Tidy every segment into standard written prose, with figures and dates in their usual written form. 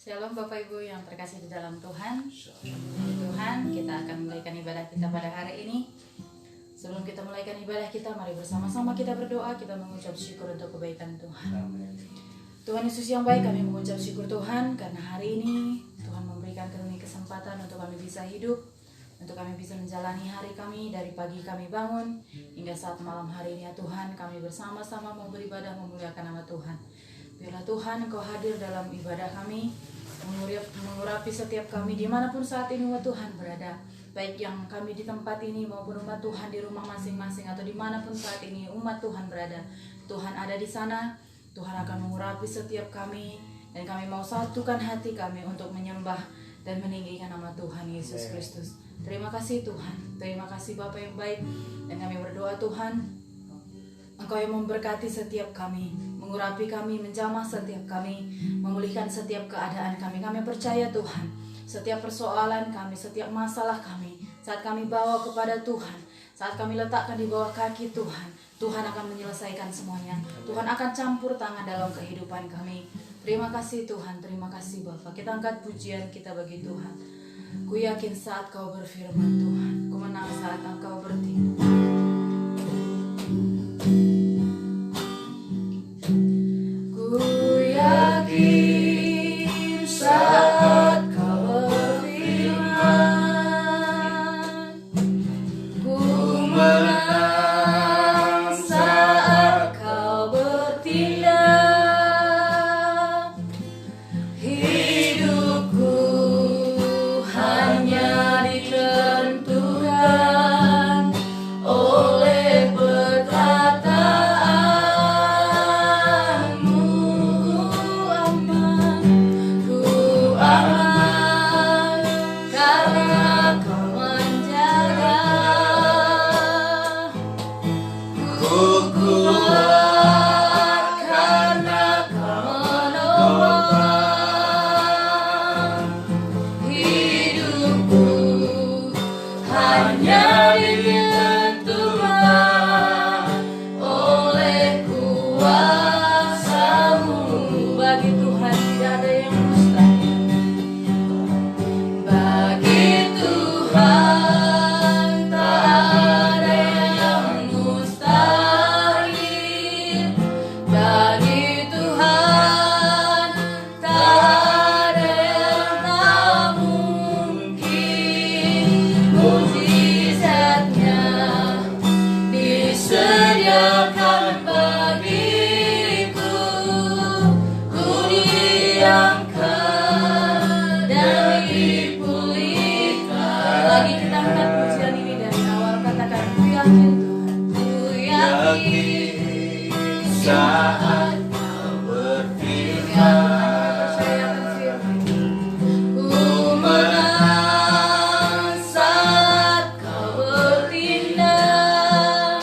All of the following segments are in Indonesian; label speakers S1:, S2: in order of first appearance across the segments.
S1: Shalom Bapak Ibu yang terkasih di dalam Tuhan. Tuhan, kita akan mulaikan ibadah kita pada hari ini. Sebelum kita mulaikan ibadah kita, mari bersama-sama kita berdoa, kita mengucap syukur untuk kebaikan Tuhan. Tuhan Yesus yang baik, kami mengucap syukur Tuhan karena hari ini Tuhan memberikan kami kesempatan untuk kami bisa hidup, untuk kami bisa menjalani hari kami dari pagi kami bangun hingga saat malam hari ini ya Tuhan. Kami bersama-sama mau beribadah memuliakan nama Tuhan. Biarlah Tuhan Engkau hadir dalam ibadah kami, mengurapi setiap kami dimanapun saat ini ya Tuhan berada, baik yang kami di tempat ini maupun umat Tuhan di rumah masing-masing atau dimanapun saat ini umat Tuhan berada. Tuhan ada di sana, Tuhan akan mengurapi setiap kami, dan kami mau satukan hati kami untuk menyembah dan meninggikan nama Tuhan Yesus Kristus. Terima kasih Tuhan, terima kasih Bapa yang baik, dan kami berdoa Tuhan Engkau yang memberkati setiap kami, mengurapi kami, menjamah setiap kami, memulihkan setiap keadaan kami. Kami percaya Tuhan, setiap persoalan kami, setiap masalah kami, saat kami bawa kepada Tuhan, saat kami letakkan di bawah kaki Tuhan, Tuhan akan menyelesaikan semuanya. Tuhan akan campur tangan dalam kehidupan kami. Terima kasih Tuhan, terima kasih Bapa. Kita angkat pujian kita bagi Tuhan. Ku yakin saat Kau berfirman Tuhan, ku menang saat Engkau bertindak. Ku yakin saat Kau berfirman, ku menang saat Kau bertindak. Hidupku hanya ditentukan oleh perkataanmu. Ku aman karena Kau menjaga. Ku kuat karena Kau menolong. Hidupku hanya ditentukan oleh kuasa-Mu. Bagi Tuhan tidak ada yang mustahil. Bagi Tuhan tak ada yang mustahil. Bagi Tuhan tak ada yang tak mungkin. Mukjizatnya disediakan bagiku. Ku diangkat dan dipulihkan. Lagi kita angkat pujian ini dari awal, katakan ku yakin Tuhan, ku yakin
S2: Saat Kau berfirman,
S1: ku menang saat Kau bertindak.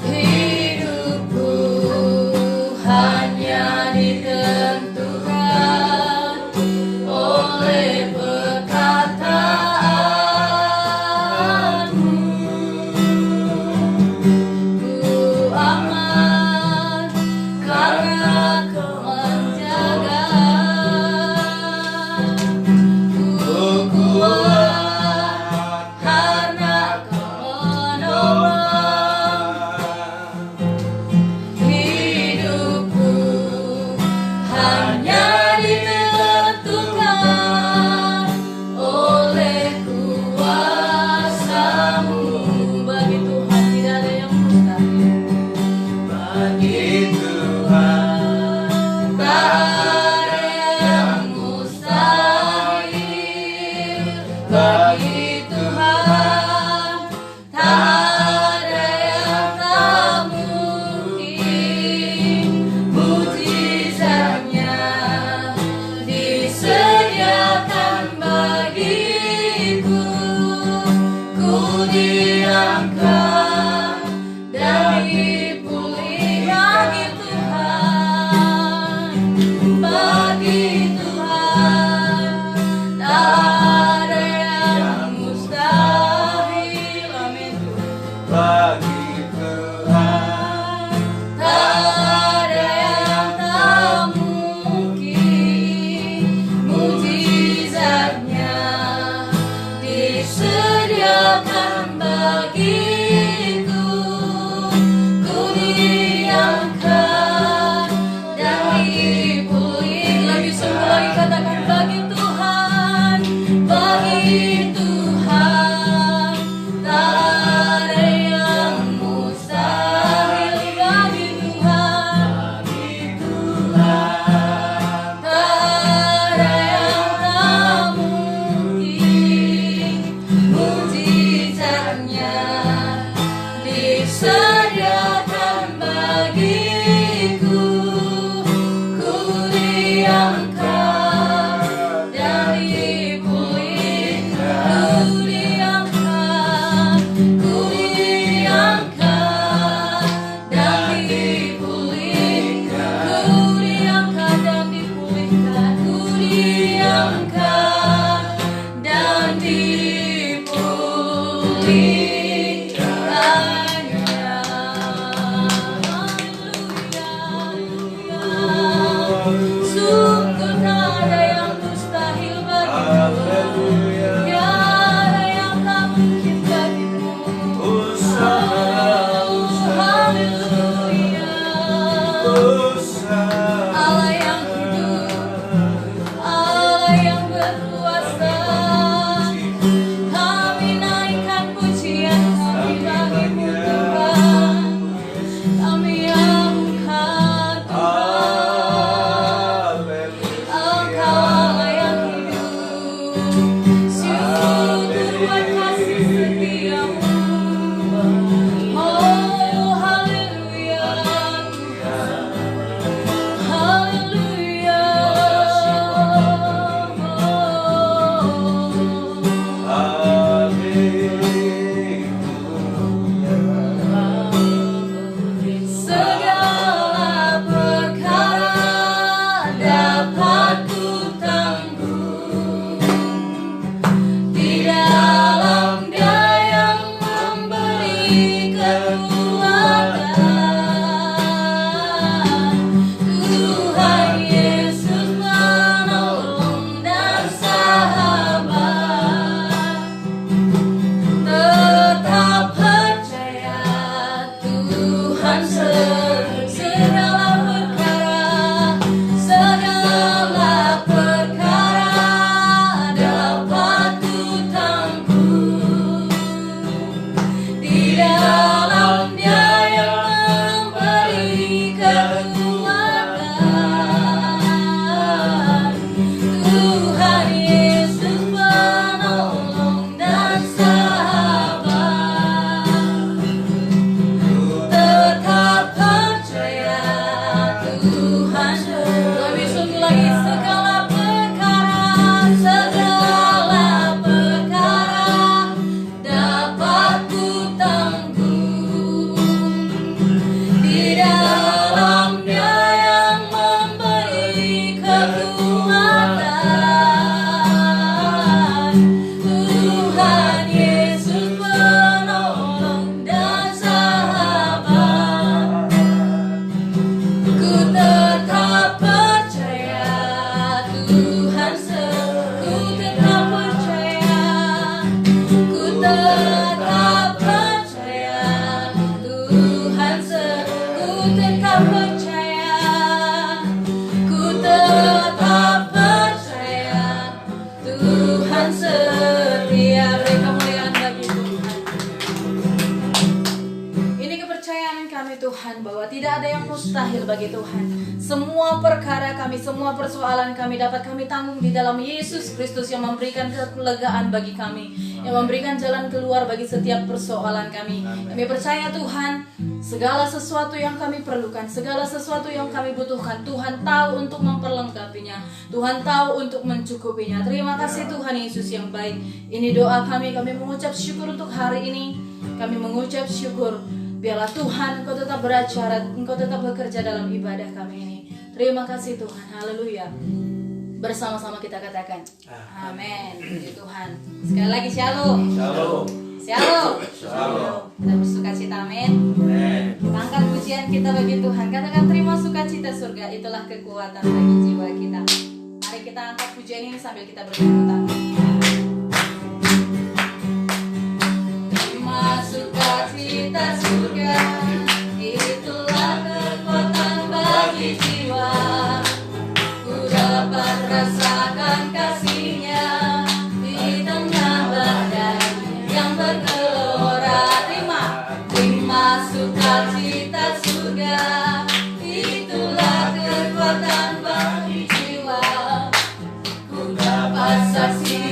S1: Hidupku hanya ditentukan oleh perkataanmu. Ku aman karena Kau menjaga. Ku kuat karena Kau menolong. Hidupku hanya ditentukan oleh kuasa-Mu. Bagi Tuhan tidak ada yang mustahil.
S2: bagi Tuhan
S1: Tak ada yang mustahil. Bagi Tuhan tak ada yang tak mungkin. Mukjizatnya disediakan bagiku. Ku diangkat dan dipulih. Bagi Tuhan Allah yang hidup, Allah yang berkuasa. Kami naikkan pujian kami bagimu Tuhan. Kami amukan Tuhan. Engkau Allah yang hidup. Syukur buat kasih setiamu. Oh haleluya Tuhan. Haleluya. Segala perkara dapat ku tanggung di dalam Dia yang memberi kekuatan. Tuhan Yesus penolong dan sahabat. Tetap percaya Tuhan segala perkara dapat ku tanggung di dalam Dia yang memberi kekuatan. Tuhan Yesus penolong dan sahabat. Tetap percaya Tuhan. Lebih sungguh lagi segala perkara dapat ku tanggung di dalam Dia yang memberi kekuatan. Tuhan Yesus penolong dan sahabat. Ku tetap percaya Tuhan ku tetap percaya. Ku tetap percaya Tuhan ku tetap percaya. Ku tetap percaya Tuhan setia. Beri kemuliaan bagi Tuhan. Ini kepercayaan kami Tuhan, bahwa tidak ada yang mustahil bagi Tuhan. Semua perkara kami, semua persoalan kami dapat kami tanggung di dalam Yesus Kristus yang memberikan kelegaan bagi kami, yang memberikan jalan keluar bagi setiap persoalan kami. Kami percaya Tuhan, segala sesuatu yang kami perlukan, segala sesuatu yang kami butuhkan, Tuhan tahu untuk memperlengkapinya, Tuhan tahu untuk mencukupinya. Terima kasih Tuhan Yesus yang baik. Ini doa kami mengucap syukur untuk hari ini. Kami mengucap syukur, biarlah Tuhan Engkau tetap beracara, Engkau tetap bekerja dalam ibadah kami ini. Terima kasih Tuhan, haleluya. Bersama-sama kita katakan amin. Puji Tuhan. Sekali lagi shalom.
S2: Shalom.
S1: Shalom.
S2: Shalom.
S1: Kita bersukacita, amin. Kita angkat pujian kita bagi Tuhan. Katakan terima sukacita surga, itulah kekuatan bagi jiwa kita. Mari kita angkat pujian ini sambil kita bertepuk tangan. Terima sukacita surga, itulah kekuatan bagi jiwa. Ku dapat rasakan kasih-Nya di tengah badai yang bergelora. Terima sukacita surga, itulah kekuatan bagi jiwa. Ku dapat saksi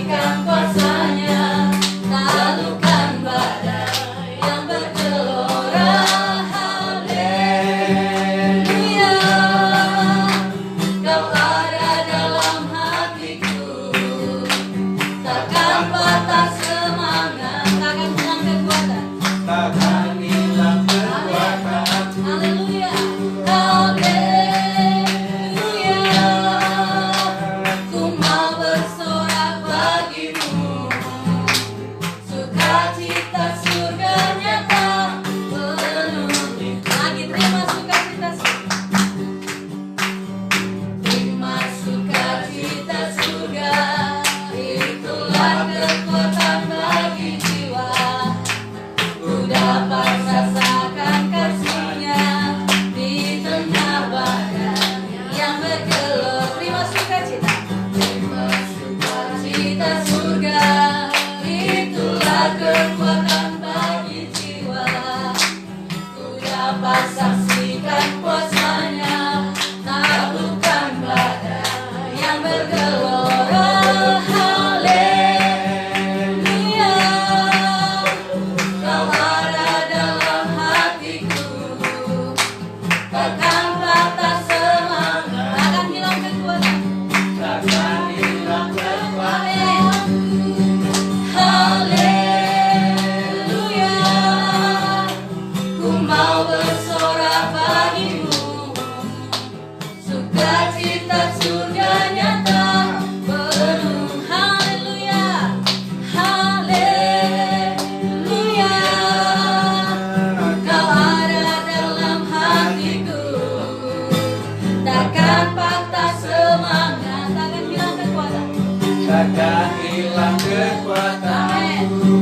S2: takkan hilang kekuatanku.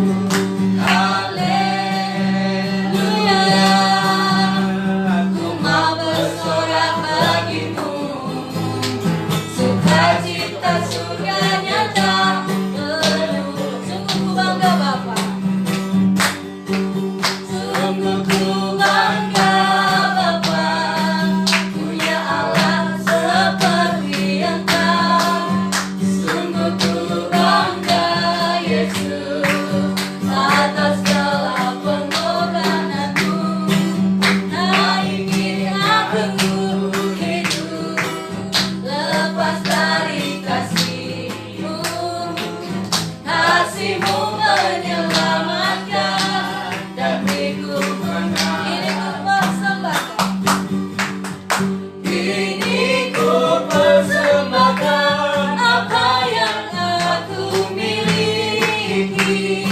S2: Haleluya, aku mau bersorak bagimu, sukacita surga nyata penuh.
S1: Sungguh ku bangga Bapa,
S2: Sungguh ku bangga Bapa, punya Allah seperti Engkau. Sungguh ku bangga Yesus, atas segala pengorbananmu.
S1: nah ingin aku
S2: Hidup lepas dari kasih-Mu, kasih-Mu menyelamatkan dan beriku menang.
S1: ini ku persembahkan.
S2: Kini ku persembahkan apa yang aku miliki.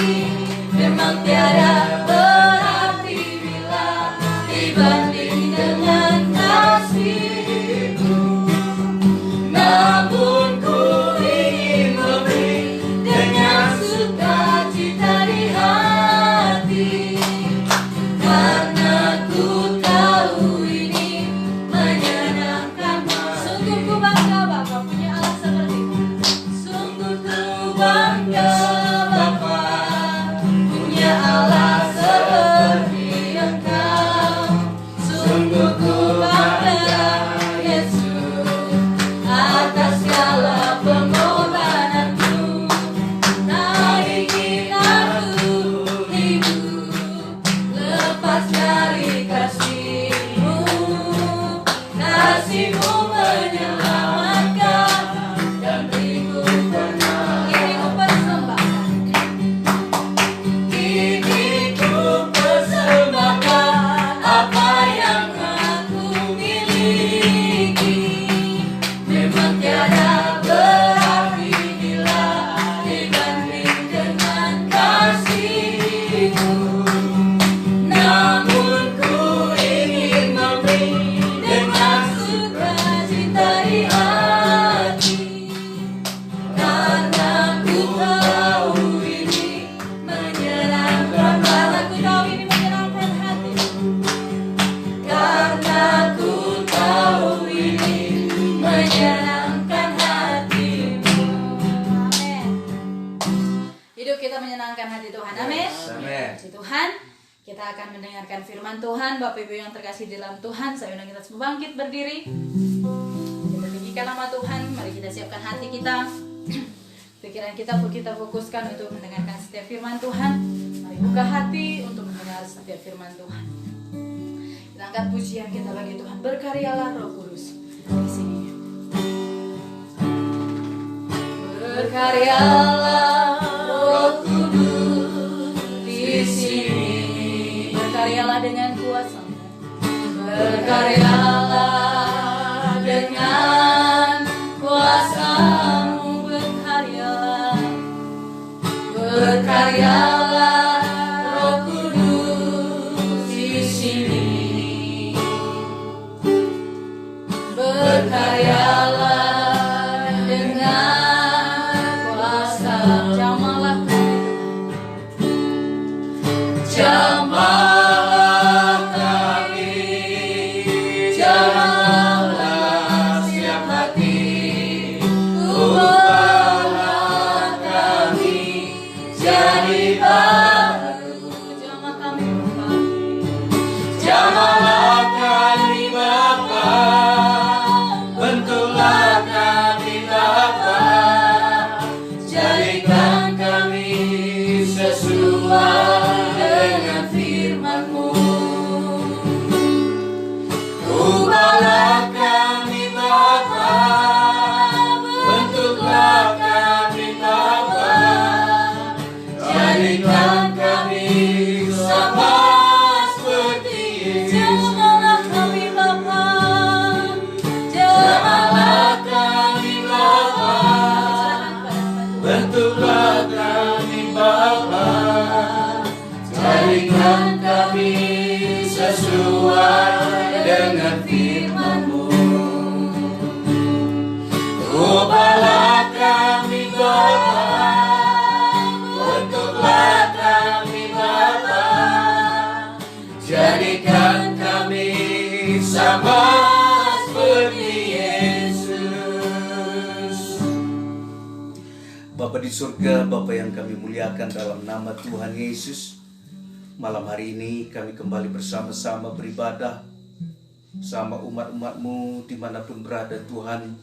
S2: Memang tiada berarti bila dibanding dengan kasih-Mu. Namun ku ingin memberi dengan sukacita di hati, karena ku tahu ini menyenangkan-Mu.
S1: Sungguh ku bangga Bapa, punya Allah seperti-Mu.
S2: Sungguh ku bangga Bapa, punya Allah seperti Engkau. Sungguh ku bangga Yesus, atas segala pengorbananmu. Tak ingin aku hidup lepas dari kasih-Mu, kasih-Mu menyelamatkan dan beriku menang.
S1: Ini ku persembahkan.
S2: Kini ku persembahkan apa yang aku miliki. Memang tiada berarti bila dibanding dengan kasih-Mu. Namun ku ingin memberi dengan sukacita di hati, karena ku tahu ini menyenangkan
S1: Karena ku
S2: hati.
S1: tahu ini menyenangkan hati.
S2: Karena ku tahu ini menyenangkan hati-Mu.
S1: Amin. Hidup kita menyenangkan hati Tuhan. Amin.
S2: Amin.
S1: Puji Tuhan, kita akan mendengarkan firman Tuhan. Bapak Ibu yang terkasih di dalam Tuhan, saya undang kita semua bangkit berdiri. Kita tinggikan nama Tuhan. Mari kita siapkan hati kita, pikiran kita fokuskan untuk mendengarkan setiap firman Tuhan. Mari buka hati untuk mendengar setiap firman Tuhan. Kita angkat pujian kita bagi Tuhan. Berkaryalah Roh Kudus di sini.
S2: Berkaryalah Roh Kudus di sini.
S1: Berkaryalah dengan kuasa-Mu.
S2: Berkaryalah dengan kuasa-Mu.
S1: Berkaryalah.
S2: Berkaryalah Roh Kudus di sini. Berkaryalah dengan kuasa.
S1: Jamalah
S2: Jamalah kami, jamalah siap hati, ubahlah kami jadi baru.
S1: Jamah kami Bapa.
S2: Jamalah kami Bapa, bentuklah kami Bapa, jadikan kami sesuai dengan firman-Mu. Ubahlah kami Bapa, bentuklah kami Bapa, jadikan kami sama seperti Yesus.
S1: Jamalah kami Bapa.
S2: Jamalah kami Bapa, bentuklah kami Bapa, jadikan kami sesuai dengan firman-Mu. Ubahlah kami Bapa,
S3: Bapa di surga, Bapa yang kami muliakan dalam nama Tuhan Yesus, malam hari ini kami kembali bersama-sama beribadah sama umat-umat-Mu dimanapun berada. Tuhan,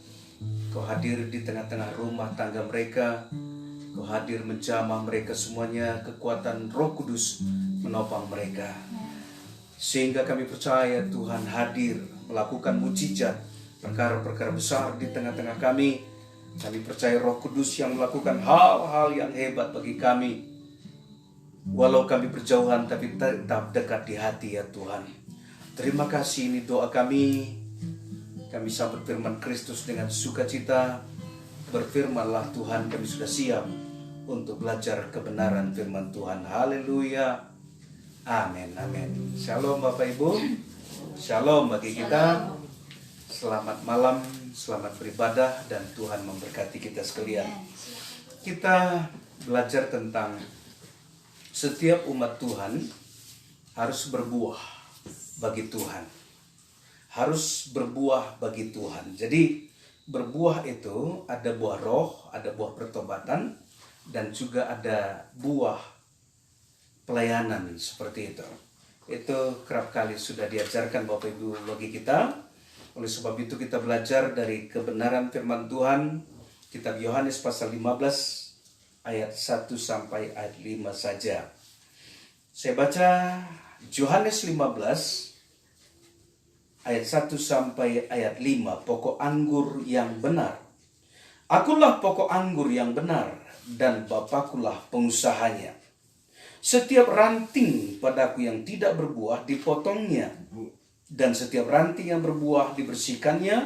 S3: Kau hadir di tengah-tengah rumah tangga mereka. Kau hadir menjamah mereka semuanya. Kekuatan Roh Kudus menopang mereka, sehingga kami percaya Tuhan hadir melakukan mujizat, perkara-perkara besar di tengah-tengah kami. Kami percaya Roh Kudus yang melakukan hal-hal yang hebat bagi kami. Walau kami berjauhan tapi tetap dekat di hati ya Tuhan. Terima kasih, ini doa kami. Kami sambut firman Kristus dengan sukacita. Berfirmanlah Tuhan, kami sudah siap untuk belajar kebenaran firman Tuhan. Haleluya. Amin, amin. Shalom Bapak Ibu. Shalom bagi kita. Selamat malam, selamat beribadah, dan Tuhan memberkati kita sekalian. Kita belajar tentang setiap umat Tuhan harus berbuah bagi Tuhan. Harus berbuah bagi Tuhan. Jadi berbuah itu ada buah roh, ada buah pertobatan, dan juga ada buah pelayanan seperti itu. Itu kerap kali sudah diajarkan Bapak Ibu bagi kita. Oleh sebab itu kita belajar dari kebenaran firman Tuhan. Kitab Yohanes pasal 15 ayat 1 sampai ayat 5 saja. Saya baca Yohanes 15 ayat 1 sampai ayat 5. Pokok anggur yang benar. Akulah pokok anggur yang benar, dan Bapakulah pengusahanya. Setiap ranting padaku yang tidak berbuah dipotongnya, dan setiap ranting yang berbuah dibersihkannya,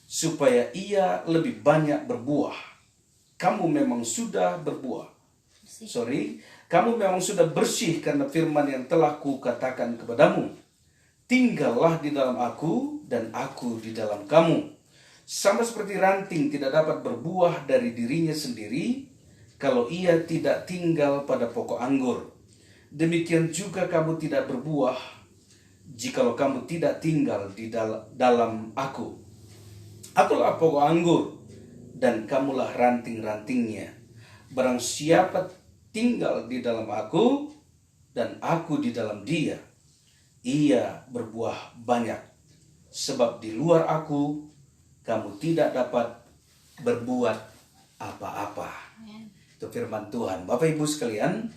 S3: supaya ia lebih banyak berbuah. Kamu memang sudah berbuah. Kamu memang sudah bersih karena firman yang telah kukatakan kepadamu. Tinggallah di dalam aku, dan aku di dalam kamu. Sama seperti ranting tidak dapat berbuah dari dirinya sendiri, kalau ia tidak tinggal pada pokok anggur. Demikian juga kamu tidak berbuah jikalau kamu tidak tinggal di dalam aku. Akulah pokok anggur, dan kamulah ranting-rantingnya. Barang siapa tinggal di dalam aku, dan aku di dalam dia, ia berbuah banyak. Sebab di luar aku, kamu tidak dapat berbuat apa-apa. Itu firman Tuhan. Bapak Ibu sekalian,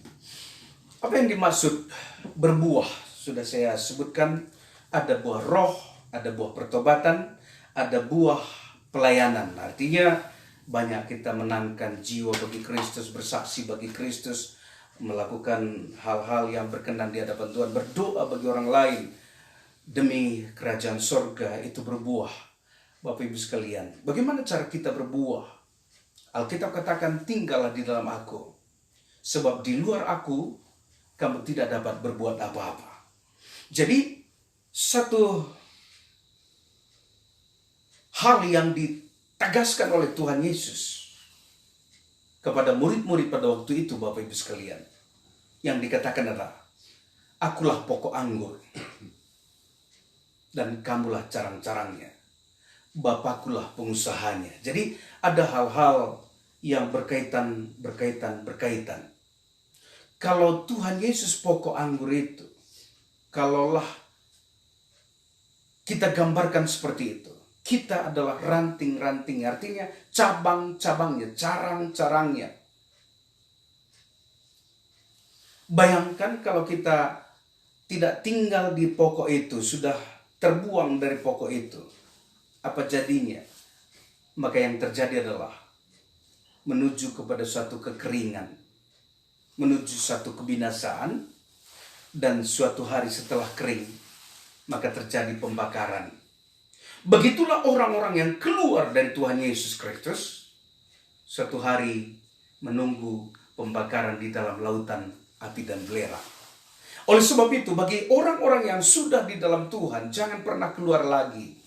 S3: apa yang dimaksud berbuah? Sudah saya sebutkan, ada buah roh, ada buah pertobatan, ada buah pelayanan. Artinya banyak kita menangkan jiwa bagi Kristus, bersaksi bagi Kristus, melakukan hal-hal yang berkenan di hadapan Tuhan, berdoa bagi orang lain demi kerajaan sorga, itu berbuah. Bapak Ibu sekalian, bagaimana cara kita berbuah? Alkitab katakan, tinggallah di dalam aku, sebab di luar aku kamu tidak dapat berbuat apa-apa. Jadi satu hal yang ditegaskan oleh Tuhan Yesus kepada murid-murid pada waktu itu, Bapak Ibu sekalian, yang dikatakan adalah, akulah pokok anggur, dan kamulah carang-carangnya. Bapakulah pengusahanya. Jadi ada hal-hal yang berkaitan. Kalau Tuhan Yesus pokok anggur itu, kalaulah kita gambarkan seperti itu, kita adalah ranting-ranting, artinya cabang-cabangnya, carang-carangnya. Bayangkan kalau kita tidak tinggal di pokok itu, sudah terbuang dari pokok itu, apa jadinya? Maka yang terjadi adalah menuju kepada suatu kekeringan, menuju suatu kebinasaan, dan suatu hari setelah kering, maka terjadi pembakaran. Begitulah orang-orang yang keluar dari Tuhan Yesus Kristus, suatu hari menunggu pembakaran di dalam lautan api dan belerang. Oleh sebab itu, bagi orang-orang yang sudah di dalam Tuhan, jangan pernah keluar lagi.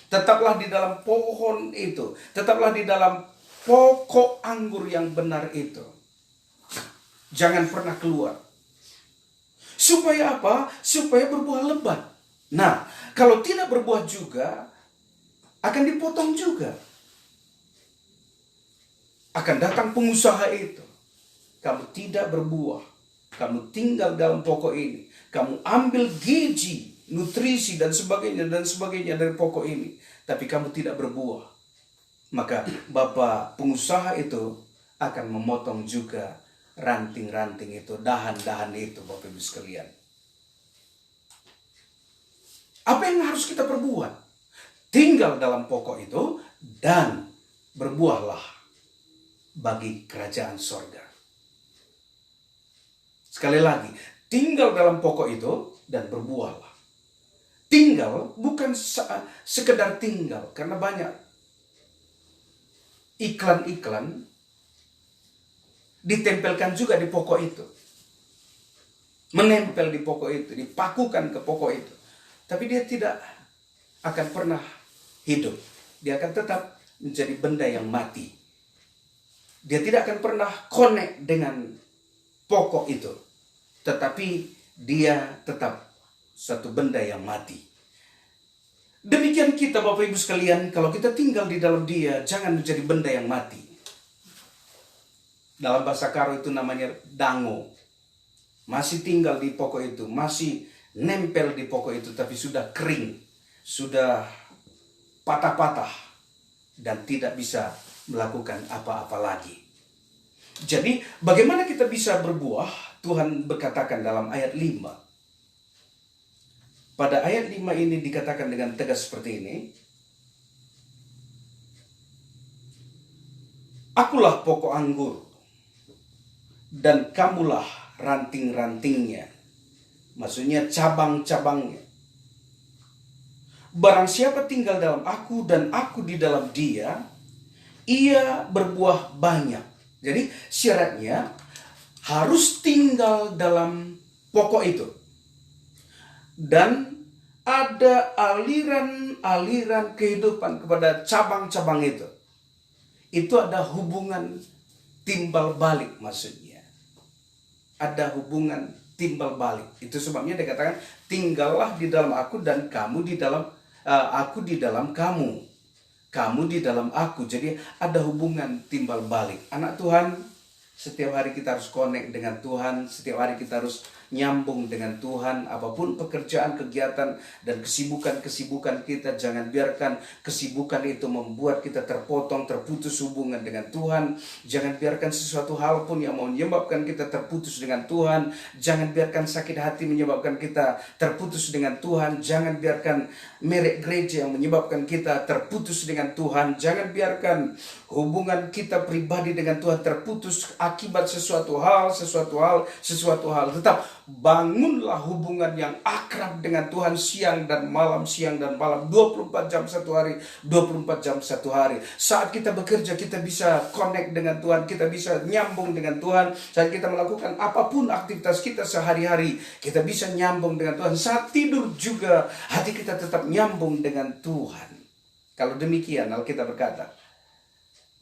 S3: Tetaplah di dalam pohon itu, tetaplah di dalam pokok anggur yang benar itu. Jangan pernah keluar. Supaya apa? Supaya berbuah lebat. Nah, kalau tidak berbuah juga, akan dipotong juga. akan datang pengusaha itu. Kamu tidak berbuah, kamu tinggal dalam pokok ini, kamu ambil gizi, nutrisi dan sebagainya dari pokok ini, tapi kamu tidak berbuah, maka Bapak pengusaha itu akan memotong juga ranting-ranting itu, dahan-dahan itu, Bapak Ibu sekalian. Apa yang harus kita perbuat? Tinggal dalam pokok itu dan berbuahlah bagi kerajaan sorga. Sekali lagi, tinggal dalam pokok itu dan berbuahlah. Tinggal bukan sekedar tinggal, karena banyak iklan-iklan ditempelkan juga di pokok itu. Menempel di pokok itu, dipakukan ke pokok itu. Tapi dia tidak akan pernah hidup. Dia akan tetap menjadi benda yang mati. Dia tidak akan pernah connect dengan pokok itu. Tetapi dia tetap satu benda yang mati. Demikian kita Bapak Ibu sekalian, kalau kita tinggal di dalam dia, jangan menjadi benda yang mati. Dalam bahasa Karo itu namanya dango. Masih tinggal di pokok itu, masih nempel di pokok itu, tapi sudah kering, sudah patah-patah, dan tidak bisa melakukan apa-apa lagi. Jadi bagaimana kita bisa berbuah? Tuhan berkatakan dalam ayat 5. Pada ayat 5 ini dikatakan dengan tegas seperti ini. Akulah pokok anggur, dan kamulah ranting-rantingnya. Maksudnya cabang-cabangnya. Barang siapa tinggal dalam aku dan aku di dalam dia, ia berbuah banyak. Jadi syaratnya harus tinggal dalam pokok itu. Dan ada aliran-aliran kehidupan kepada cabang-cabang itu. Itu ada hubungan timbal balik maksudnya. Ada hubungan timbal balik. Itu sebabnya dikatakan tinggallah di dalam aku dan kamu di dalam aku di dalam kamu. Kamu di dalam aku. Jadi ada hubungan timbal balik. Anak Tuhan, setiap hari kita harus connect dengan Tuhan. Setiap hari kita harus nyambung dengan Tuhan. Apapun pekerjaan, kegiatan, dan kesibukan-kesibukan kita, jangan biarkan kesibukan itu membuat kita terpotong, terputus hubungan dengan Tuhan. Jangan biarkan sesuatu hal pun yang mau menyebabkan kita terputus dengan Tuhan. Jangan biarkan sakit hati menyebabkan kita terputus dengan Tuhan. Jangan biarkan merek gereja yang menyebabkan kita terputus dengan Tuhan. Jangan biarkan hubungan kita pribadi dengan Tuhan terputus akibat sesuatu hal. Tetap bangunlah hubungan yang akrab dengan Tuhan siang dan malam, 24 jam satu hari, 24 jam satu hari. Saat kita bekerja, kita bisa connect dengan Tuhan, kita bisa nyambung dengan Tuhan. Saat kita melakukan apapun aktivitas kita sehari-hari, kita bisa nyambung dengan Tuhan. Saat tidur juga, hati kita tetap nyambung dengan Tuhan. Kalau demikian, Alkitab berkata,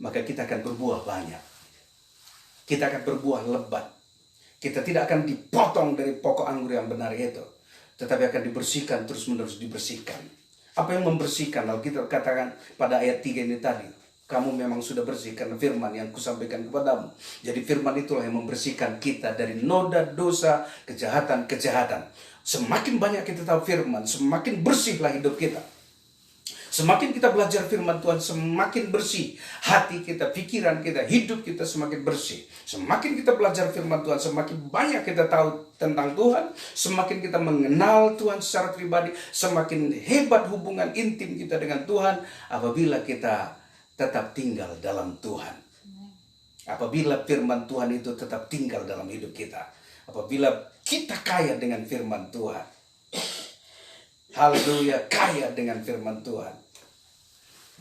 S3: maka kita akan berbuah banyak. Kita akan berbuah lebat. Kita tidak akan dipotong dari pokok anggur yang benar itu, tetapi akan dibersihkan, terus-menerus dibersihkan. Apa yang membersihkan? Alkitab katakan pada ayat 3 ini tadi, kamu memang sudah bersih karena firman yang kusampaikan kepadamu. Jadi firman itulah yang membersihkan kita dari noda, dosa, kejahatan. Semakin banyak kita tahu firman, semakin bersihlah hidup kita. Semakin kita belajar firman Tuhan, semakin bersih hati kita, pikiran kita, hidup kita semakin bersih. Semakin kita belajar firman Tuhan, semakin banyak kita tahu tentang Tuhan, semakin kita mengenal Tuhan secara pribadi, semakin hebat hubungan intim kita dengan Tuhan apabila kita tetap tinggal dalam Tuhan. Apabila firman Tuhan itu tetap tinggal dalam hidup kita. Apabila kita kaya dengan firman Tuhan. Haleluya, kaya dengan firman Tuhan.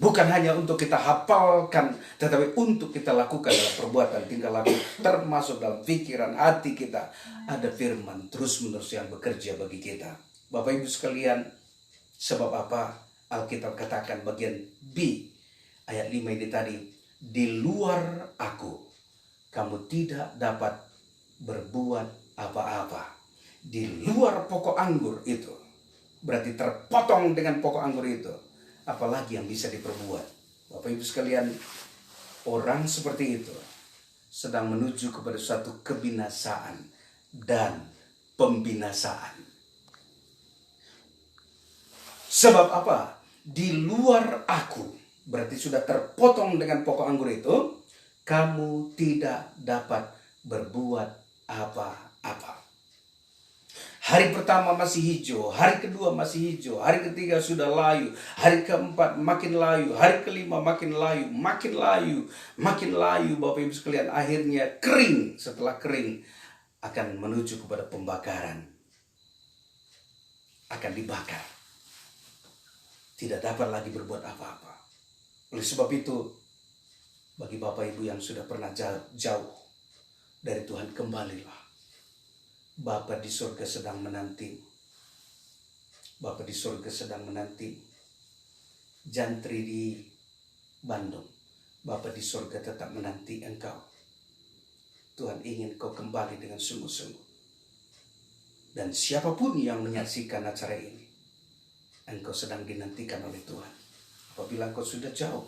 S3: Bukan hanya untuk kita hafalkan, tetapi untuk kita lakukan dalam perbuatan tingkah laku, termasuk dalam pikiran hati kita. Ada firman terus-menerus yang bekerja bagi kita. Bapak Ibu sekalian, sebab apa? Alkitab katakan bagian B, ayat 5 ini tadi, di luar aku, kamu tidak dapat berbuat apa-apa. Di luar pokok anggur itu, berarti terpotong dengan pokok anggur itu. Apalagi yang bisa diperbuat. Bapak Ibu sekalian, Orang seperti itu sedang menuju kepada suatu kebinasaan dan pembinasaan. Sebab apa? Di luar aku, berarti sudah terpotong dengan pokok anggur itu, kamu tidak dapat berbuat apa-apa. Hari pertama masih hijau, hari kedua masih hijau, hari ketiga sudah layu, hari keempat makin layu, hari kelima makin layu, makin layu, makin layu. Bapak Ibu sekalian, akhirnya kering. Setelah kering akan menuju kepada pembakaran, akan dibakar. Tidak dapat lagi berbuat apa-apa. Oleh sebab itu, bagi Bapak Ibu yang sudah pernah jauh dari Tuhan, kembalilah. Bapa di surga sedang menanti. Bapa di surga sedang menanti. Jantri di Bandung, Bapa di surga tetap menanti engkau. Tuhan ingin kau kembali dengan sungguh-sungguh. Dan siapapun yang menyaksikan acara ini, engkau sedang dinantikan oleh Tuhan. Apabila engkau sudah jauh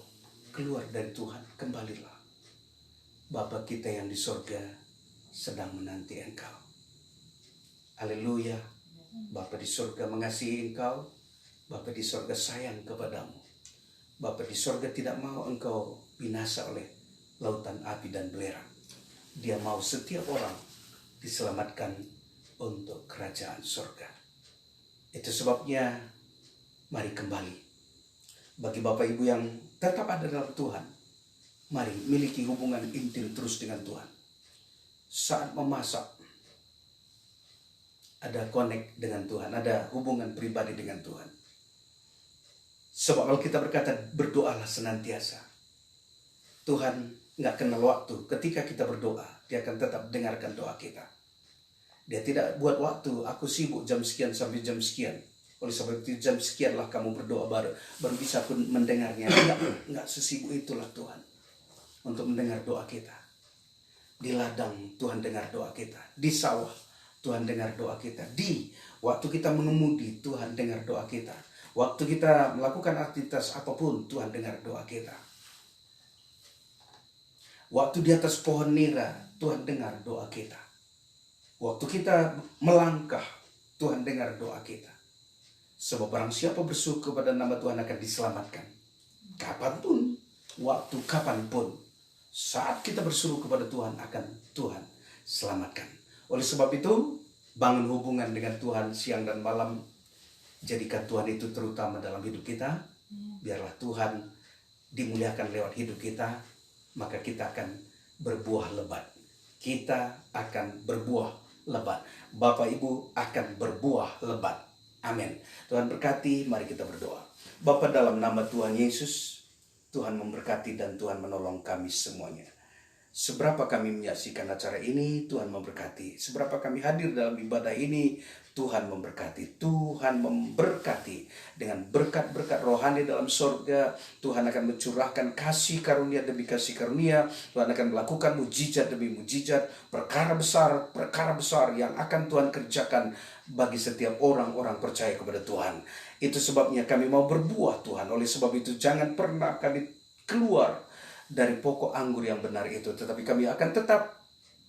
S3: keluar dari Tuhan, kembalilah. Bapa kita yang di surga sedang menanti engkau. Haleluya. Bapa di surga mengasihi engkau. Bapa di surga sayang kepadamu. Bapa di surga tidak mau engkau binasa oleh lautan api dan belerang. Dia mau setiap orang diselamatkan untuk kerajaan surga. Itu sebabnya mari kembali. Bagi Bapak Ibu yang tetap ada dalam Tuhan, mari miliki hubungan intim terus dengan Tuhan. Saat memasak, ada connect dengan Tuhan, ada hubungan pribadi dengan Tuhan. Sebab kalau kita berkata berdoalah senantiasa, Tuhan nggak kenal waktu. Ketika kita berdoa, Dia akan tetap dengarkan doa kita. Dia tidak buat waktu, aku sibuk jam sekian sampai jam sekian. Oleh sebab itu jam sekianlah kamu berdoa baru bisa aku mendengarnya. Enggak sesibuk itulah Tuhan untuk mendengar doa kita. Di ladang Tuhan dengar doa kita. Di sawah Tuhan dengar doa kita. Di waktu kita mengemudi, Tuhan dengar doa kita. Waktu kita melakukan aktivitas apapun, Tuhan dengar doa kita. Waktu di atas pohon nira, Tuhan dengar doa kita. Waktu kita melangkah, Tuhan dengar doa kita. Sebab barang siapa bersyukur kepada nama Tuhan akan diselamatkan. Kapanpun, waktu kapanpun, saat kita berseru kepada Tuhan akan Tuhan selamatkan. Oleh sebab itu, bangun hubungan dengan Tuhan siang dan malam. Jadikan Tuhan itu terutama dalam hidup kita. Biarlah Tuhan dimuliakan lewat hidup kita. Maka kita akan berbuah lebat. Kita akan berbuah lebat. Bapak Ibu akan berbuah lebat. Amin. Tuhan berkati, mari kita berdoa. Bapa, dalam nama Tuhan Yesus, Tuhan memberkati dan Tuhan menolong kami semuanya. Seberapa kami menyaksikan acara ini, Tuhan memberkati. Seberapa kami hadir dalam ibadah ini, Tuhan memberkati. Tuhan memberkati dengan berkat-berkat rohani dalam surga. Tuhan akan mencurahkan kasih karunia demi kasih karunia. Tuhan akan melakukan mujizat demi mujizat. Perkara besar yang akan Tuhan kerjakan bagi setiap orang-orang percaya kepada Tuhan. Itu sebabnya kami mau berbuah Tuhan. Oleh sebab itu jangan pernah kami keluar dari pokok anggur yang benar itu, tetapi kami akan tetap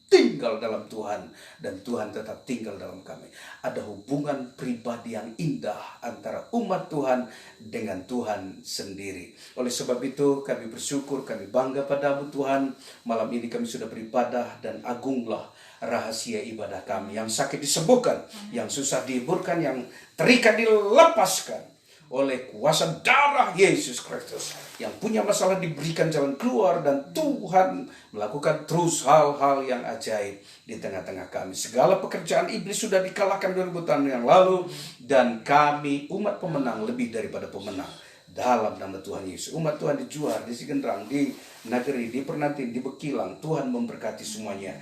S3: tinggal dalam Tuhan dan Tuhan tetap tinggal dalam kami. Ada hubungan pribadi yang indah antara umat Tuhan dengan Tuhan sendiri. Oleh sebab itu kami bersyukur, kami bangga padamu Tuhan. Malam ini kami sudah beribadah dan agunglah rahasia ibadah kami. Yang sakit disembuhkan, yang susah dihiburkan, yang terikat dilepaskan oleh kuasa darah Yesus Kristus. Yang punya masalah diberikan jalan keluar dan Tuhan melakukan terus hal-hal yang ajaib di tengah-tengah kami. Segala pekerjaan iblis sudah dikalahkan 2000 tahun yang lalu dan kami umat pemenang lebih daripada pemenang. Dalam nama Tuhan Yesus, umat Tuhan di Juar, di Sigendrang, di Nageri, di Pernantin, di Bekilang, Tuhan memberkati semuanya.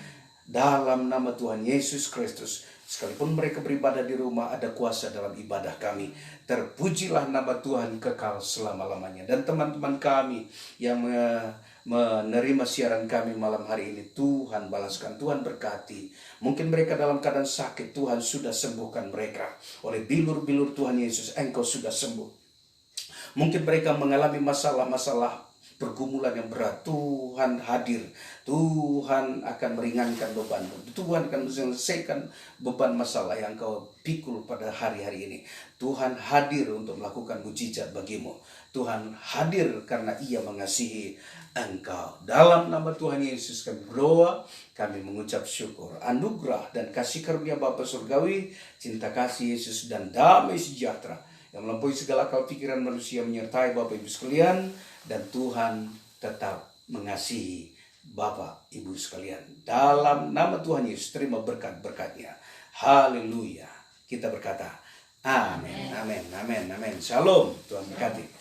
S3: Dalam nama Tuhan Yesus Kristus, sekalipun mereka beribadah di rumah, ada kuasa dalam ibadah kami. Terpujilah nama Tuhan kekal selama-lamanya. Dan teman-teman kami yang menerima siaran kami malam hari ini, Tuhan balaskan, Tuhan berkati. Mungkin mereka dalam keadaan sakit, Tuhan sudah sembuhkan mereka. Oleh bilur-bilur Tuhan Yesus, Engkau sudah sembuh. Mungkin mereka mengalami masalah-masalah pergumulan yang berat, Tuhan hadir. Tuhan akan meringankan bebanmu. Tuhan akan menyelesaikan beban masalah yang kau pikul pada hari-hari ini. Tuhan hadir untuk melakukan mujizat bagimu. Tuhan hadir karena Ia mengasihi engkau. Dalam nama Tuhan Yesus kami berdoa, kami mengucap syukur. Anugerah dan kasih karunia Bapa Surgawi, cinta kasih Yesus dan damai sejahtera yang melampaui segala akal pikiran manusia menyertai Bapak Ibu sekalian, dan Tuhan tetap mengasihi Bapak Ibu sekalian. Dalam nama Tuhan Yesus, terima berkat-berkatnya. Haleluya. Kita berkata, amin, amin, amin, amin. Shalom. Tuhan berkati.